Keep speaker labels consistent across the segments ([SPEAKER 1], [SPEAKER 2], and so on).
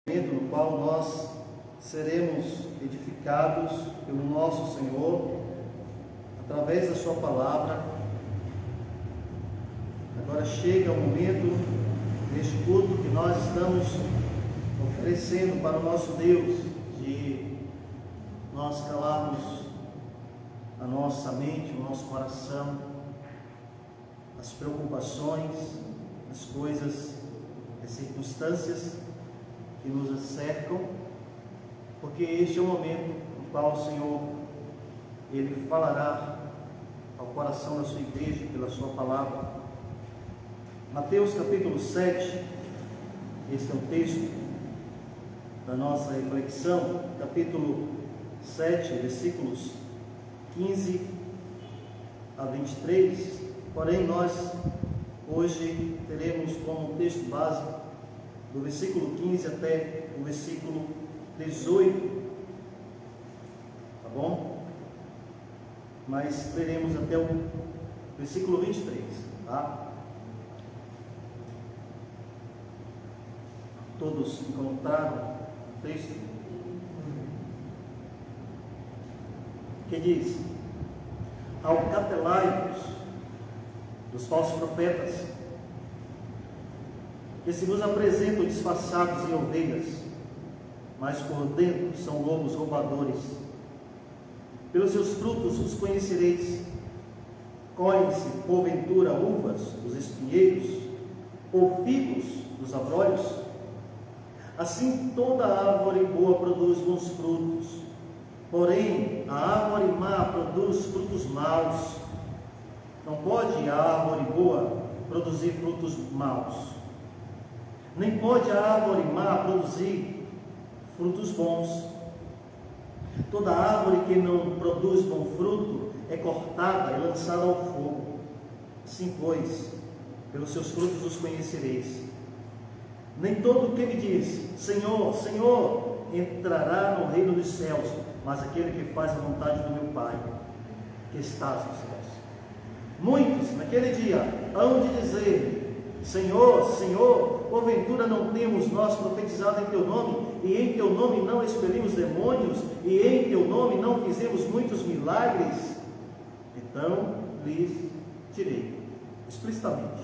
[SPEAKER 1] No qual nós seremos edificados pelo nosso Senhor através da sua palavra. Agora chega o momento neste culto que nós estamos oferecendo para o nosso Deus, de nós calarmos a nossa mente, o nosso coração, as preocupações, as coisas, as circunstâncias que nos cercam, porque este é o momento no qual o Senhor, Ele falará ao coração da sua igreja pela sua palavra. Mateus capítulo 7, este é o texto da nossa reflexão, capítulo 7, versículos 15 a 23, porém nós hoje teremos como texto base do versículo 15 até o versículo 18, tá bom? Mas leremos até o versículo 23, tá? Todos encontraram o texto? Que diz: Acautelai-vos dos falsos profetas, que se vos apresentam disfarçados em ovelhas, mas por dentro são lobos roubadores. Pelos seus frutos os conhecereis. Colhem-se, porventura, uvas dos espinheiros, ou figos dos abrolhos? Assim toda árvore boa produz bons frutos, porém a árvore má produz frutos maus. Não pode a árvore boa produzir frutos maus, nem pode a árvore má produzir frutos bons. Toda árvore que não produz bom fruto é cortada e lançada ao fogo. Assim, pois, pelos seus frutos os conhecereis. Nem todo o que me diz, Senhor, Senhor, entrará no reino dos céus, mas aquele que faz a vontade do meu Pai, que estás nos céus. Muitos, naquele dia, hão de dizer: Senhor, Senhor, porventura não temos nós profetizado em teu nome, e em teu nome não expelimos demônios, e em teu nome não fizemos muitos milagres? Então lhes direi explicitamente: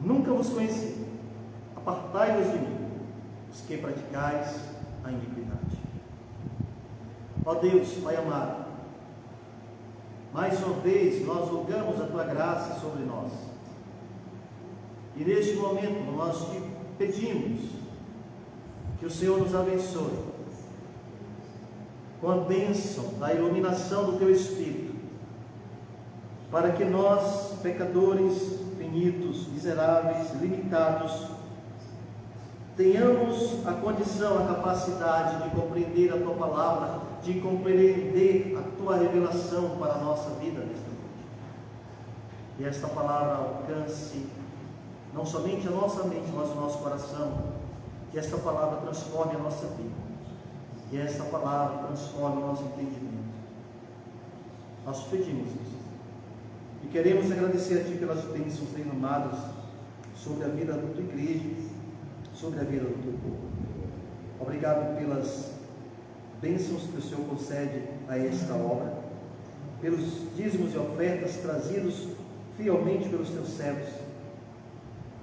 [SPEAKER 1] nunca vos conheci, apartai-vos de mim, os que praticais a iniquidade. Ó Deus, Pai amado, mais uma vez nós rogamos a tua graça sobre nós. E neste momento nós te pedimos que o Senhor nos abençoe com a bênção da iluminação do teu Espírito, para que nós, pecadores, finitos, miseráveis, limitados, tenhamos a condição, a capacidade de compreender a tua palavra, de compreender a tua revelação para a nossa vida nesta noite. E esta palavra alcance não somente a nossa mente, mas o nosso coração. Que esta palavra transforme a nossa vida. Que esta palavra transforme o nosso entendimento. Nós pedimos isso. E queremos agradecer a Ti pelas bênçãos derramadas sobre a vida da tua igreja, sobre a vida do teu povo. Obrigado pelas bênçãos que o Senhor concede a esta obra, pelos dízimos e ofertas trazidos fielmente pelos teus servos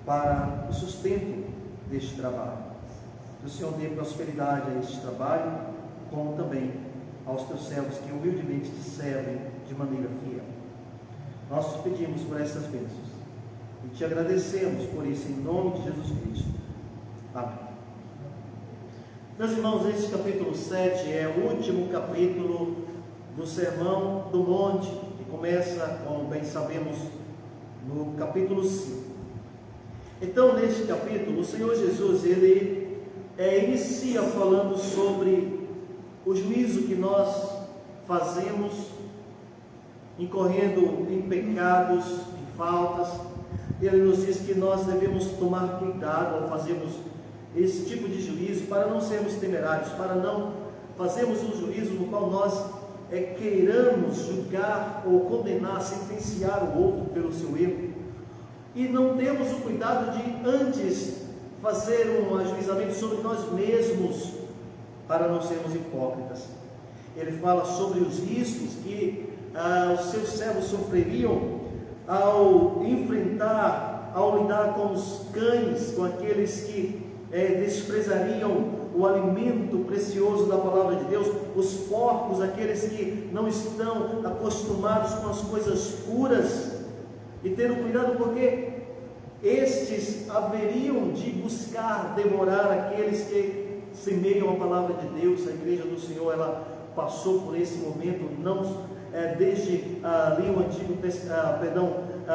[SPEAKER 1] para o sustento deste trabalho. Que o Senhor dê prosperidade a este trabalho, como também aos teus servos que humildemente te servem de maneira fiel. Nós te pedimos por estas bênçãos e te agradecemos por isso em nome de Jesus Cristo. Amém. Meus irmãos, este capítulo 7 é o último capítulo do Sermão do Monte, que começa, como bem sabemos, no capítulo 5. Então, neste capítulo, o Senhor Jesus, Ele inicia falando sobre o juízo que nós fazemos, incorrendo em pecados, em faltas. Ele nos diz que nós devemos tomar cuidado ao fazermos esse tipo de juízo, para não sermos temerários, para não fazermos um juízo no qual nós queiramos julgar ou condenar, sentenciar o outro pelo seu erro, e não temos o cuidado de antes fazer um ajuizamento sobre nós mesmos, para não sermos hipócritas. Ele fala sobre os riscos que os seus servos sofreriam ao enfrentar, ao lidar com os cães, com aqueles que desprezariam o alimento precioso da palavra de Deus, os porcos, aqueles que não estão acostumados com as coisas puras, e tendo cuidado, porque estes haveriam de buscar devorar aqueles que semeiam a palavra de Deus. A igreja do Senhor, ela passou por esse momento, desde ali o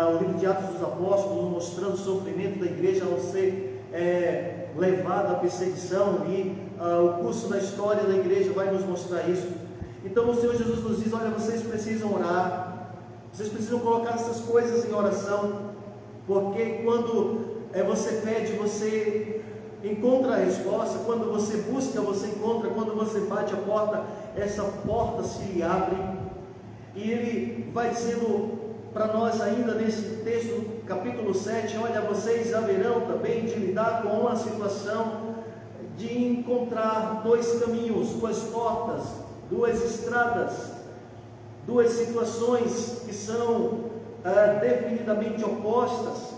[SPEAKER 1] o livro de Atos dos Apóstolos, mostrando o sofrimento da igreja ao ser levada à perseguição, e o curso da história da igreja vai nos mostrar isso. Então o Senhor Jesus nos diz: olha, vocês precisam orar, vocês precisam colocar essas coisas em oração, porque quando você pede, você encontra a resposta, quando você busca, você encontra, quando você bate a porta, essa porta se lhe abre. E ele vai dizendo para nós ainda nesse texto, capítulo 7, olha, vocês haverão também de lidar com uma situação de encontrar dois caminhos, duas portas, duas estradas, duas situações que são definidamente opostas.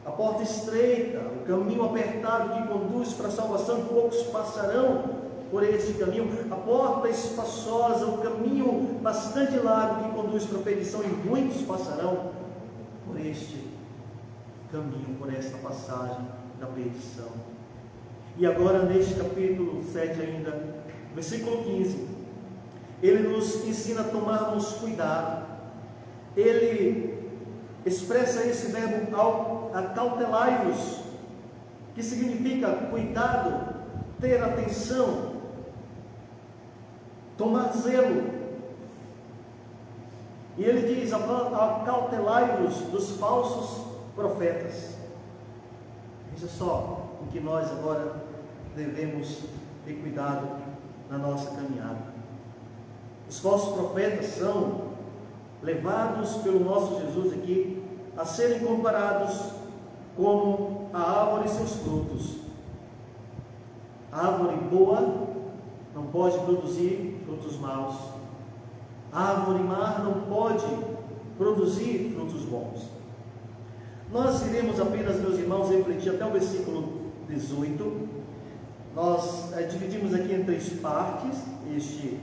[SPEAKER 1] A porta estreita, o caminho apertado que conduz para a salvação, poucos passarão por este caminho. A porta espaçosa, o caminho bastante largo que conduz para a perdição, e muitos passarão por este caminho, por esta passagem da perdição. E agora neste capítulo 7 ainda, versículo 15, ele nos ensina a tomarmos cuidado. Ele expressa esse verbo acautelai-vos, que significa cuidado, ter atenção, tomar zelo. E ele diz: acautelai-vos dos falsos profetas. Veja só o que nós agora devemos ter cuidado na nossa caminhada. Os falsos profetas são levados pelo nosso Jesus aqui a serem comparados como a árvore e seus frutos. A árvore boa não pode produzir frutos maus. A árvore má não pode produzir frutos bons. Nós iremos apenas, meus irmãos, refletir até o versículo 18. Nós dividimos aqui em três partes estes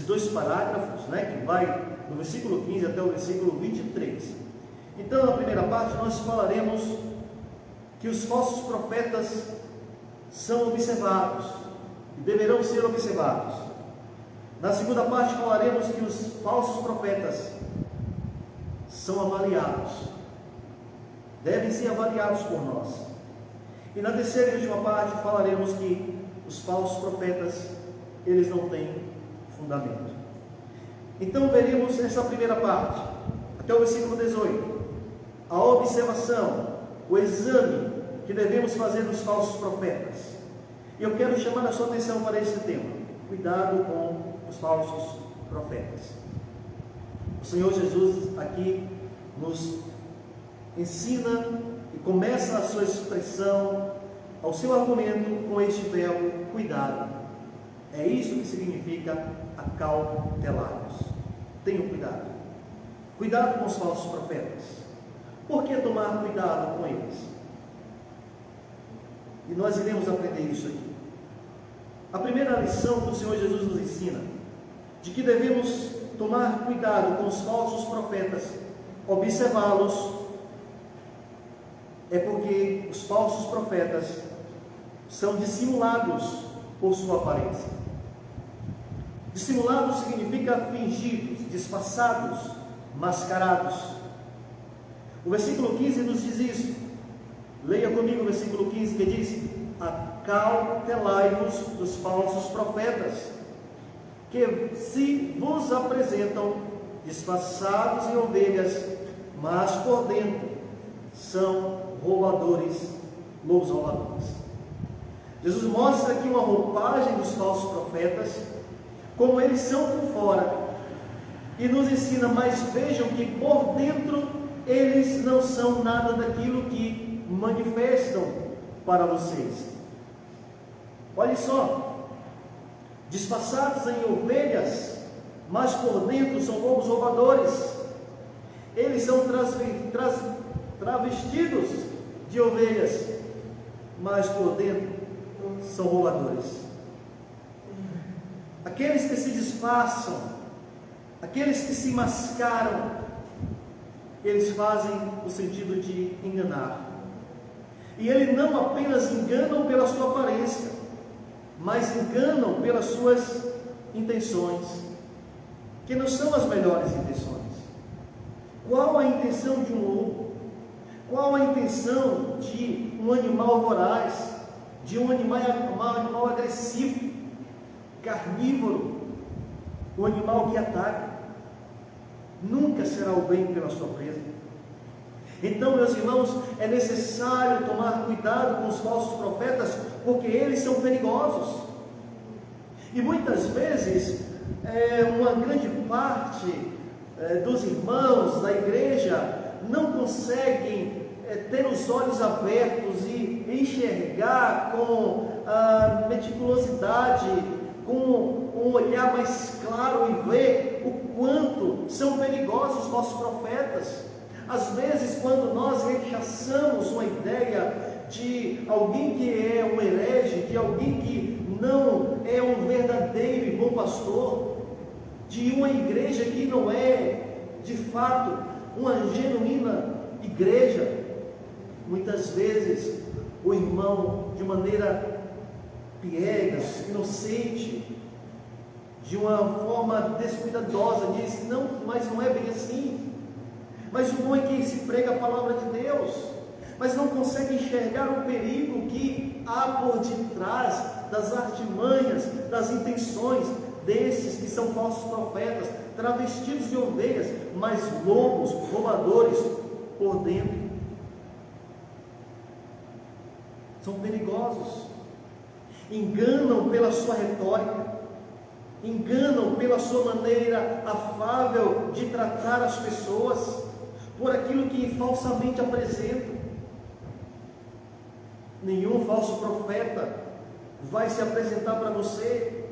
[SPEAKER 1] dois parágrafos, que vai do versículo 15 até o versículo 23. Então, na primeira parte, nós falaremos que os falsos profetas são observados e deverão ser observados. Na segunda parte, falaremos que os falsos profetas são avaliados, devem ser avaliados por nós. E na terceira e última parte, falaremos que os falsos profetas, eles não têm fundamento. Então veremos essa primeira parte, até o versículo 18, a observação, o exame que devemos fazer dos falsos profetas. E eu quero chamar a sua atenção para esse tema: cuidado com os falsos profetas. O Senhor Jesus aqui nos ensina e começa a sua expressão, ao seu argumento, com este verbo cuidado. É isso que significa acautelai-vos. Tenham cuidado. Cuidado com os falsos profetas. Por que tomar cuidado com eles? E nós iremos aprender isso aqui. A primeira lição que o Senhor Jesus nos ensina, de que devemos tomar cuidado com os falsos profetas, observá-los, é porque os falsos profetas são dissimulados por sua aparência. Dissimulados significa fingidos, disfarçados, mascarados. O versículo 15 nos diz isso. Leia comigo o versículo 15, que diz: acautelai-vos dos falsos profetas, que se vos apresentam disfarçados em ovelhas, mas por dentro são roubadores, lobos roubadores. Jesus mostra aqui uma roupagem dos falsos profetas, como eles são por fora, e nos ensina: mas vejam que por dentro eles não são nada daquilo que manifestam para vocês. Olhe só, disfarçados em ovelhas, mas por dentro são lobos roubadores. Eles são travestidos de ovelhas, mas por dentro são roubadores. Aqueles que se disfarçam, aqueles que se mascaram, eles fazem no sentido de enganar. E eles não apenas enganam pela sua aparência, mas enganam pelas suas intenções, que não são as melhores intenções. Qual a intenção de um lobo? Qual a intenção de um animal voraz, de um animal agressivo, carnívoro, um animal que ataca? Nunca será o bem pela sua presa. Então, meus irmãos, é necessário tomar cuidado com os falsos profetas, porque eles são perigosos. E muitas vezes, uma grande parte dos irmãos da igreja não conseguem ter os olhos abertos e enxergar com meticulosidade, com um olhar mais claro e ver o quanto são perigosos os falsos profetas. Às vezes, quando nós rechaçamos uma ideia de alguém que é um herege, de alguém que não é um verdadeiro e bom pastor, de uma igreja que não é, de fato, uma genuína igreja, muitas vezes o irmão, de maneira piegas, inocente, de uma forma descuidadosa, diz: não, mas não é bem assim. Mas o bom é que se prega a palavra de Deus, mas não consegue enxergar o perigo que há por detrás das artimanhas, das intenções desses que são falsos profetas, travestidos de ovelhas, mas lobos, roubadores por dentro. São perigosos, enganam pela sua retórica, enganam pela sua maneira afável de tratar as pessoas, por aquilo que falsamente apresentam. Nenhum falso profeta vai se apresentar para você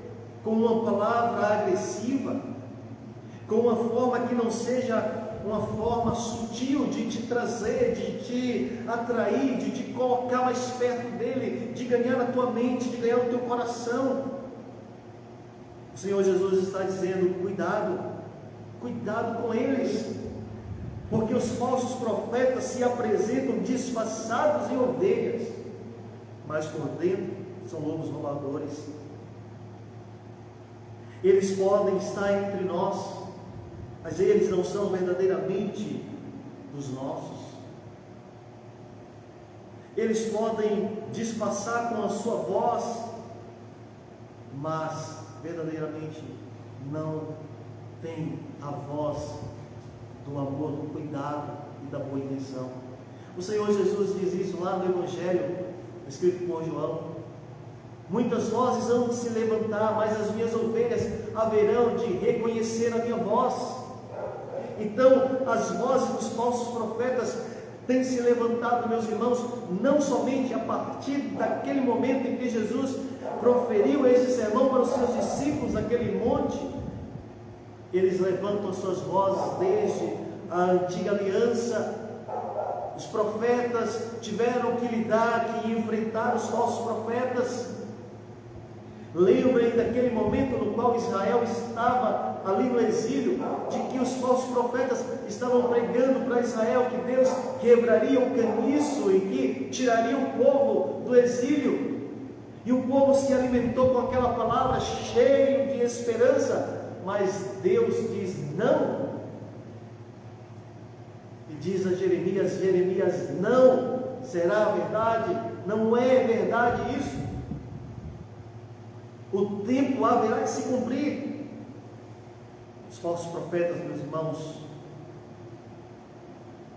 [SPEAKER 1] com uma palavra agressiva, com uma forma que não seja uma forma sutil de te trazer, de te atrair, de te colocar mais perto dele, de ganhar a tua mente, de ganhar o teu coração. O Senhor Jesus está dizendo: cuidado, cuidado com eles, porque os falsos profetas se apresentam disfarçados em ovelhas, mas por dentro são lobos roubadores. Eles podem estar entre nós, mas eles não são verdadeiramente dos nossos. Eles podem disfarçar com a sua voz, mas verdadeiramente não tem a voz do amor, do cuidado e da boa intenção. O Senhor Jesus diz isso lá no Evangelho escrito por João: muitas vozes hão de se levantar, mas as minhas ovelhas haverão de reconhecer a minha voz. Então, as vozes dos falsos profetas têm se levantado, meus irmãos, não somente a partir daquele momento em que Jesus proferiu esse sermão para os seus discípulos naquele monte. Eles levantam as suas vozes desde a antiga aliança. Os profetas tiveram que lidar, que enfrentar os falsos profetas. Lembrem daquele momento no qual Israel estava ali no exílio, de que os falsos profetas estavam pregando para Israel que Deus quebraria o caniço e que tiraria o povo do exílio. E o povo se alimentou com aquela palavra, cheio de esperança, mas Deus diz não. E diz a Jeremias: Jeremias, não será verdade, não é verdade isso. O tempo haverá de se cumprir. Os falsos profetas, meus irmãos,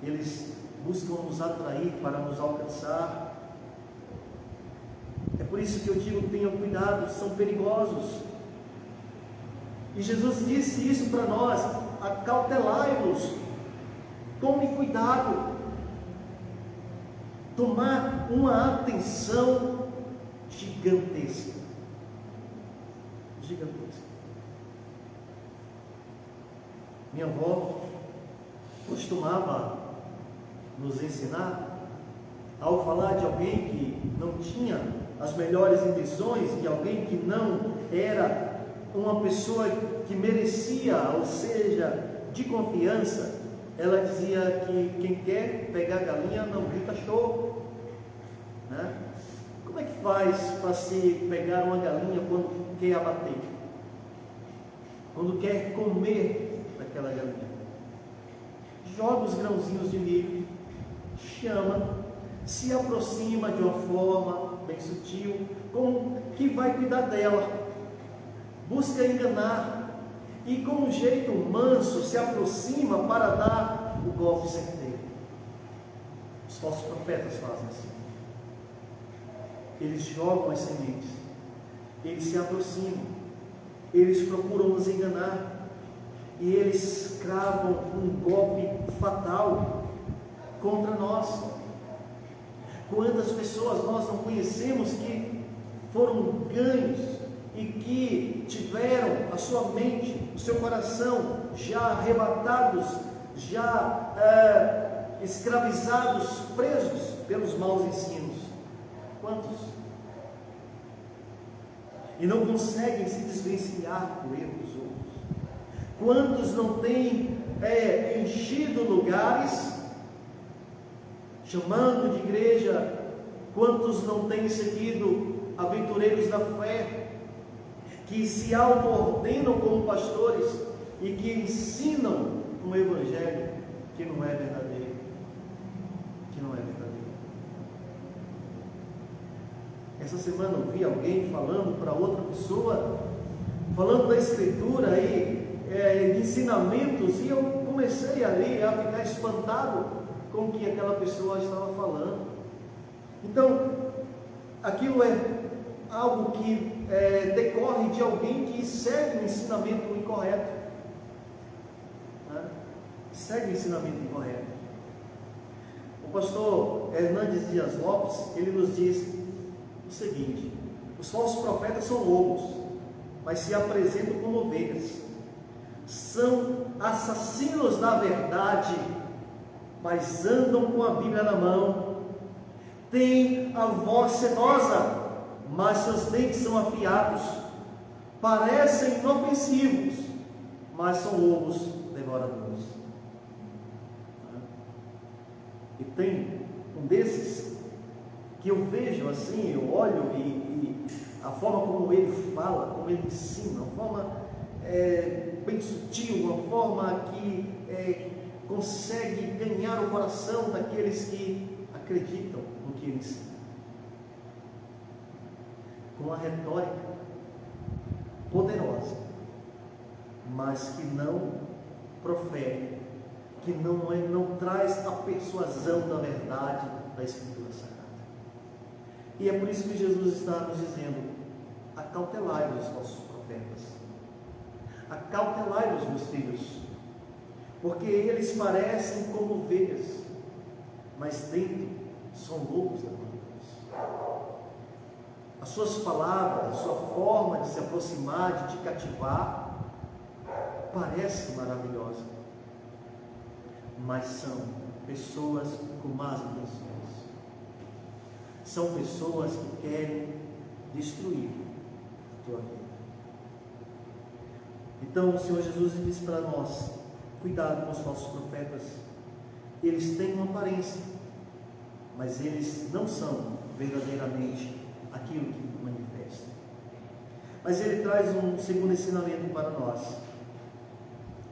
[SPEAKER 1] eles buscam nos atrair para nos alcançar. É por isso que eu digo: tenham cuidado, são perigosos. E Jesus disse isso para nós: acautelai-vos, tome cuidado, tomar uma atenção gigantesca. Gigantesca. Minha avó costumava nos ensinar, ao falar de alguém que não tinha as melhores intenções, de alguém que não era uma pessoa que merecia, ou seja, de confiança, ela dizia que quem quer pegar galinha não grita show, né? Como é que faz para se pegar uma galinha quando quer abater? Quando quer comer daquela galinha? Joga os grãozinhos de milho, chama, se aproxima de uma forma bem sutil, como que vai cuidar dela, busca enganar, e com um jeito manso se aproxima para dar o golpe certeiro. Os falsos profetas fazem assim. Eles jogam as sementes, eles se aproximam, eles procuram nos enganar, e eles cravam um golpe fatal contra nós. Quantas pessoas nós não conhecemos que foram ganhos e que tiveram a sua mente, o seu coração já arrebatados, já escravizados, presos pelos maus ensinos? Quantos? E não conseguem se desvencilhar do erro dos outros. Quantos não têm enchido lugares chamando de igreja? Quantos não têm seguido aventureiros da fé, que se auto-ordenam como pastores e que ensinam um evangelho que não é verdadeiro? Que não é verdadeiro. Essa semana eu vi alguém falando para outra pessoa, falando da escritura e de ensinamentos, e eu comecei ali a ficar espantado com o que aquela pessoa estava falando. Então, aquilo é algo que decorre de alguém que segue o ensinamento incorreto, né? Segue o ensinamento incorreto. O pastor Hernandes Dias Lopes, ele nos diz o seguinte: os falsos profetas são lobos, mas se apresentam como ovelhas. São assassinos da verdade, mas andam com a Bíblia na mão. Têm a voz sedosa, mas seus dentes são afiados. Parecem inofensivos, mas são lobos devoradores. E tem um desses que eu vejo assim, eu olho e a forma como ele fala, como ele ensina, uma forma bem sutil, uma forma que consegue ganhar o coração daqueles que acreditam no que ele ensina. Com uma retórica poderosa, mas que não profere, que não traz a persuasão da verdade da Escritura Sagrada. E é por isso que Jesus está nos dizendo: acautelai-vos, falsos profetas, acautelai-vos, meus filhos, porque eles parecem como ovelhas, mas dentro são lobos devoradores. As suas palavras, a sua forma de se aproximar, de te cativar, parece maravilhosa, mas são pessoas com más intenções. São pessoas que querem destruir a tua vida. Então o Senhor Jesus diz para nós: cuidado com os falsos profetas. Eles têm uma aparência, mas eles não são verdadeiramente aquilo que manifestam. Mas ele traz um segundo ensinamento para nós: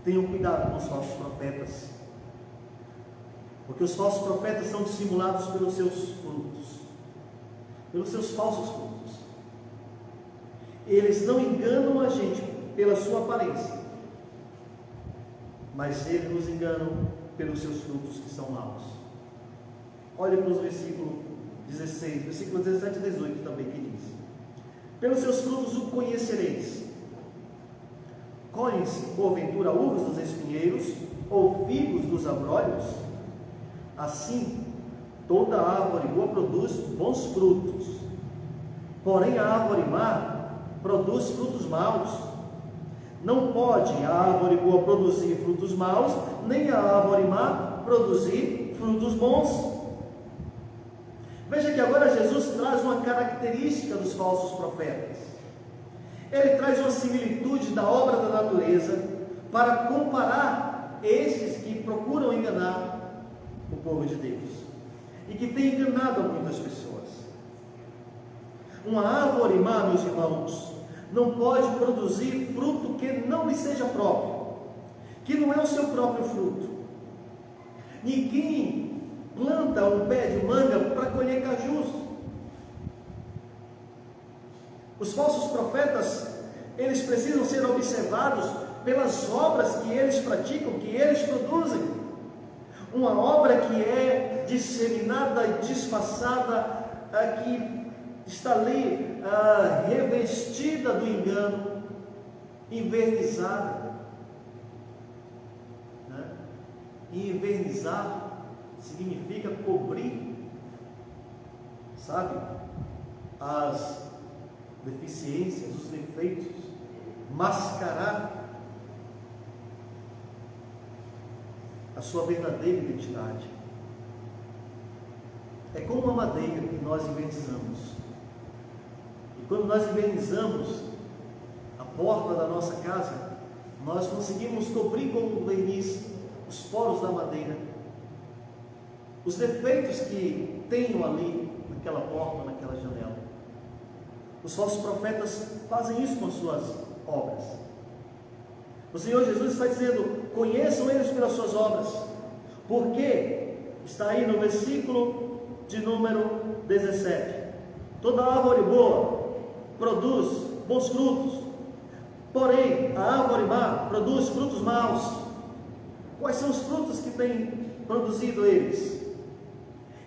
[SPEAKER 1] tenham cuidado com os falsos profetas, porque os falsos profetas são dissimulados pelos seus frutos, pelos seus falsos frutos. Eles não enganam a gente pela sua aparência, mas eles nos enganam pelos seus frutos, que são maus. Olhe para os versículos 16, versículos 17 e 18 também, que diz: pelos seus frutos o conhecereis. Colhem-se, porventura, uvas dos espinheiros, ou figos dos abrolhos? Assim, toda árvore boa produz bons frutos, porém a árvore má produz frutos maus. Não pode a árvore boa produzir frutos maus, nem a árvore má produzir frutos bons. Veja que agora Jesus traz uma característica dos falsos profetas. Ele traz uma similitude da obra da natureza para comparar esses que procuram enganar o povo de Deus e que tem enganado muitas pessoas. Uma árvore má, meus irmãos, não pode produzir fruto que não lhe seja próprio, que não é o seu próprio fruto. Ninguém planta um pé de manga para colher cajus. Os falsos profetas, eles precisam ser observados pelas obras que eles praticam, que eles produzem. Uma obra que é disseminada e disfarçada, que está ali revestida do engano, envernizada. Né? E envernizar significa cobrir, sabe, as deficiências, os defeitos, mascarar a sua verdadeira identidade. É como uma madeira que nós invernizamos. E quando nós invernizamos a porta da nossa casa, nós conseguimos cobrir com um verniz os poros da madeira, os defeitos que tenham ali naquela porta, naquela janela. Os falsos profetas fazem isso com as suas obras. O Senhor Jesus está dizendo: conheçam eles pelas suas obras, porque está aí no versículo de número 17: toda árvore boa produz bons frutos, porém a árvore má produz frutos maus. Quais são os frutos que têm produzido eles?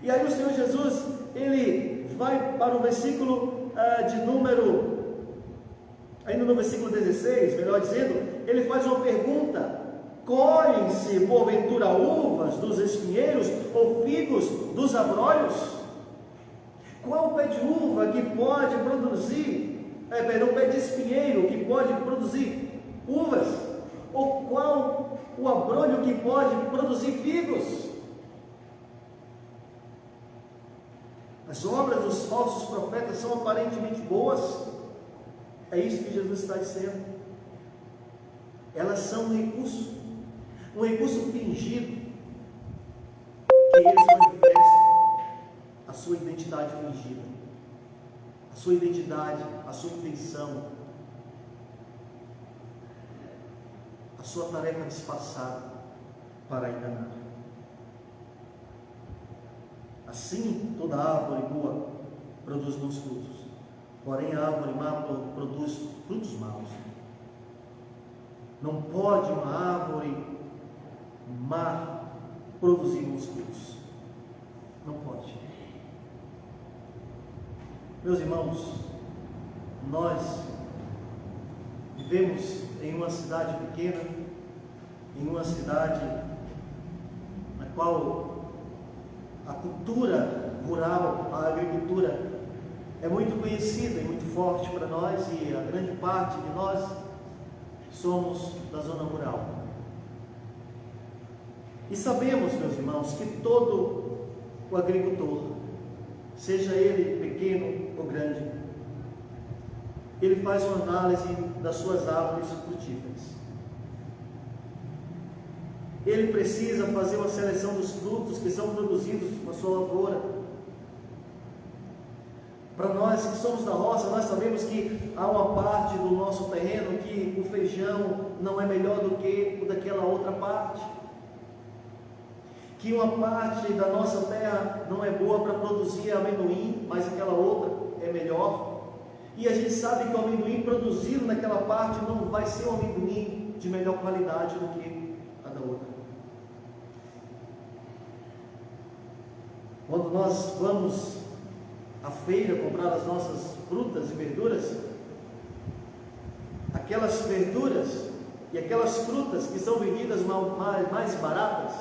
[SPEAKER 1] E aí o Senhor Jesus, ele vai para o versículo de número, ainda no versículo 16, melhor dizendo, ele faz uma pergunta: colhem-se porventura uvas dos espinheiros ou figos dos abrolhos? Qual o pé de uva que pode produzir, pé de espinheiro que pode produzir uvas? Ou qual o abrolho que pode produzir figos? As obras dos falsos profetas são aparentemente boas. É isso que Jesus está dizendo. Elas são um recurso fingido, que eles manifestam a sua identidade fingida, a sua identidade, a sua intenção, a sua tarefa disfarçada para enganar. Assim, toda árvore boa produz bons frutos, porém a árvore má produz frutos maus. Não pode uma árvore má produzir bons frutos. Não pode. Meus irmãos, nós vivemos em uma cidade pequena, em uma cidade na qual a cultura rural, a agricultura é muito conhecida e muito forte para nós, e a grande parte de nós somos da zona rural. E sabemos, meus irmãos, que todo o agricultor, seja ele pequeno ou grande, ele faz uma análise das suas árvores frutíferas. Ele precisa fazer uma seleção dos frutos que são produzidos na sua lavoura. Para nós que somos da roça, nós sabemos que há uma parte do nosso terreno que o feijão não é melhor do que o daquela outra parte, que uma parte da nossa terra não é boa para produzir amendoim, mas aquela outra é melhor. E a gente sabe que o amendoim produzido naquela parte não vai ser um amendoim de melhor qualidade do que a da outra. Quando nós vamos à feira comprar as nossas frutas e verduras, aquelas verduras e aquelas frutas que são vendidas mais baratas,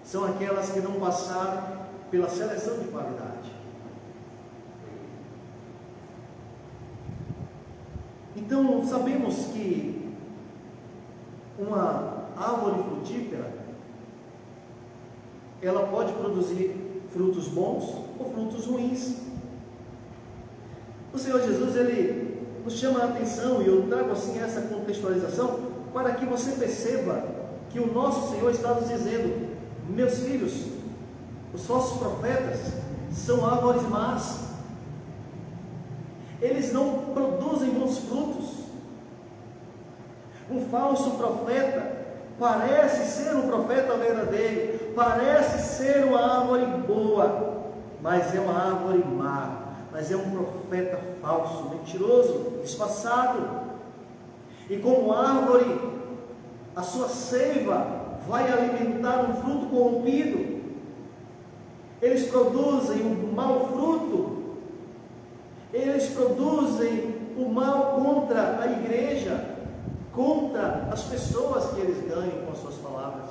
[SPEAKER 1] são aquelas que não passaram pela seleção de qualidade. Então, sabemos que uma árvore frutífera, ela pode produzir frutos bons ou frutos ruins. O Senhor Jesus, Ele nos chama a atenção, e eu trago assim essa contextualização, para que você perceba que o nosso Senhor está nos dizendo: meus filhos, os falsos profetas são árvores más, eles não produzem bons frutos. Um falso profeta parece ser um profeta verdadeiro, parece ser uma árvore boa, mas é uma árvore má, mas é um profeta falso, mentiroso, disfarçado. E como árvore, a sua seiva vai alimentar um fruto corrompido. Eles produzem um mau fruto, eles produzem o mal contra a igreja, contra as pessoas que eles ganham com as suas palavras.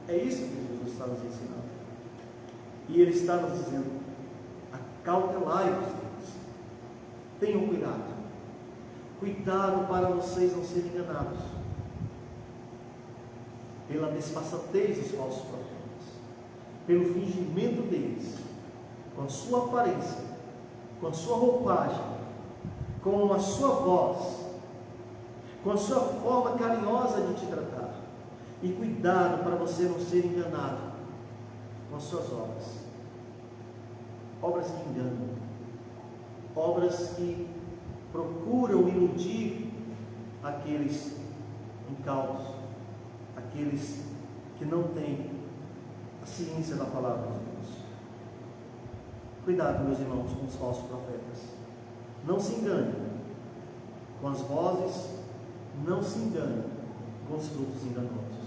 [SPEAKER 1] É isso que Jesus está nos ensinando. E Ele está nos dizendo: acautelai-vos deles. Tenham cuidado. Cuidado para vocês não serem enganados pela disfarçatez dos falsos profetas, pelo fingimento deles, com a sua aparência, com a sua roupagem, com a sua voz, com a sua forma carinhosa de te tratar. E cuidado para você não ser enganado com as suas obras. Obras que enganam, obras que procuram iludir aqueles incautos, aqueles que não têm a ciência da palavra de Deus. Cuidado, meus irmãos, com os falsos profetas. Não se engane com as vozes, não se engane com os frutos enganosos.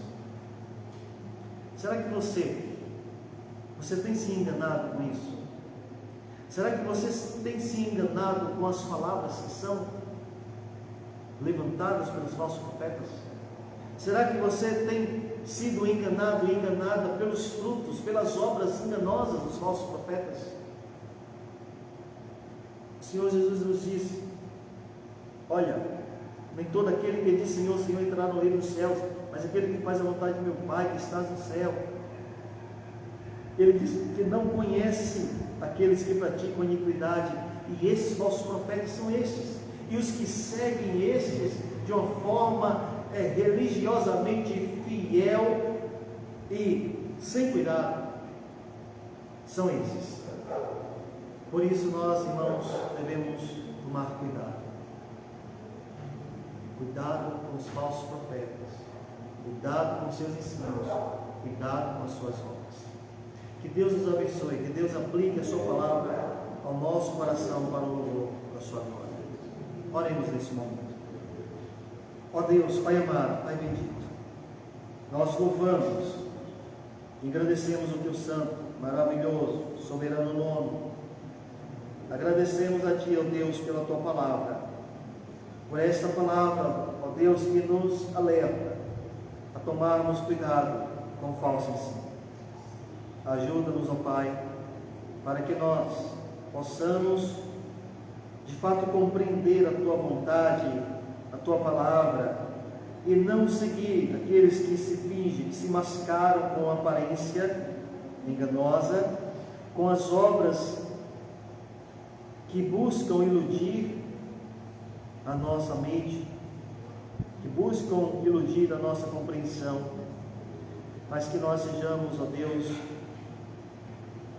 [SPEAKER 1] Será que você tem se enganado com isso? Será que você tem se enganado com as palavras que são levantadas pelos falsos profetas? Será que você tem sido enganado e enganada pelos frutos, pelas obras enganosas dos falsos profetas? O Senhor Jesus nos disse: olha, nem todo aquele que diz Senhor, Senhor entrará no reino dos céus, mas aquele que faz a vontade de meu Pai que estás no céu. Ele diz que não conhece aqueles que praticam iniquidade, e esses falsos profetas são estes, e os que seguem estes de uma forma religiosamente fiel e sem cuidado, são esses. Por isso nós, irmãos, devemos tomar cuidado. Cuidado com os falsos profetas, cuidado com os seus ensinos, cuidado com as suas obras. Que Deus nos abençoe, que Deus aplique a sua palavra ao nosso coração para o louvor da sua glória. Oremos nesse momento. Ó Deus, Pai amado, Pai bendito, nós louvamos, engrandecemos o Teu santo, maravilhoso, soberano nome. Agradecemos a Ti, ó Deus, pela Tua palavra, por esta palavra, ó Deus, que nos alerta a tomarmos cuidado com o falso ensino. Ajuda-nos, ó Pai, para que nós possamos de fato compreender a Tua vontade, a Tua palavra, e não seguir aqueles que se fingem, que se mascaram com aparência enganosa, com as obras que buscam iludir a nossa mente, que buscam iludir a nossa compreensão, mas que nós sejamos, ó Deus,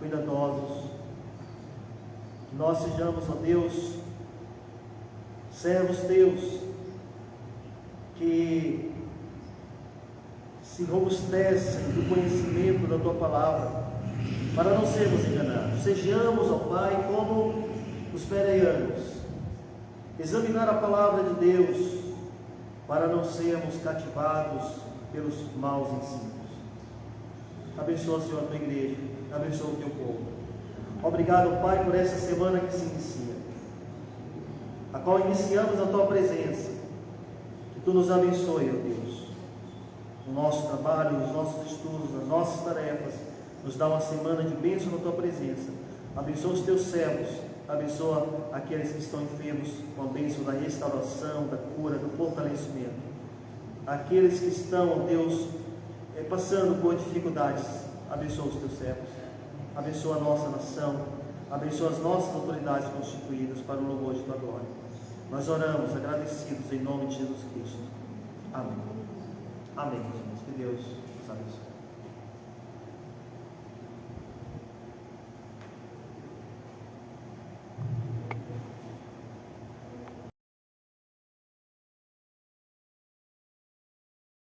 [SPEAKER 1] cuidadosos, que nós sejamos, ó Deus, servos Teus, que se robustecem do conhecimento da Tua palavra, para não sermos enganados. Sejamos, ó Pai, como os bereanos, examinar a palavra de Deus, para não sermos cativados pelos maus ensinos. Abençoa, Senhor, a Tua igreja, abençoa o Teu povo. Obrigado, Pai, por essa semana que se inicia, a qual iniciamos na Tua presença. Que Tu nos abençoe, ó Deus, no nosso trabalho, nos nossos estudos, nas nossas tarefas, Nos dá uma semana de bênção na tua presença. Abençoa os teus servos. Abençoa aqueles que estão enfermos com a bênção da restauração, da cura, do fortalecimento. Aqueles que estão, Deus, passando por dificuldades, abençoa os teus servos. Abençoa a nossa nação. Abençoa as nossas autoridades constituídas para o louvor de tua glória. Nós oramos agradecidos em nome de Jesus Cristo. Amém. Amém, irmãos. Que Deus nos abençoe.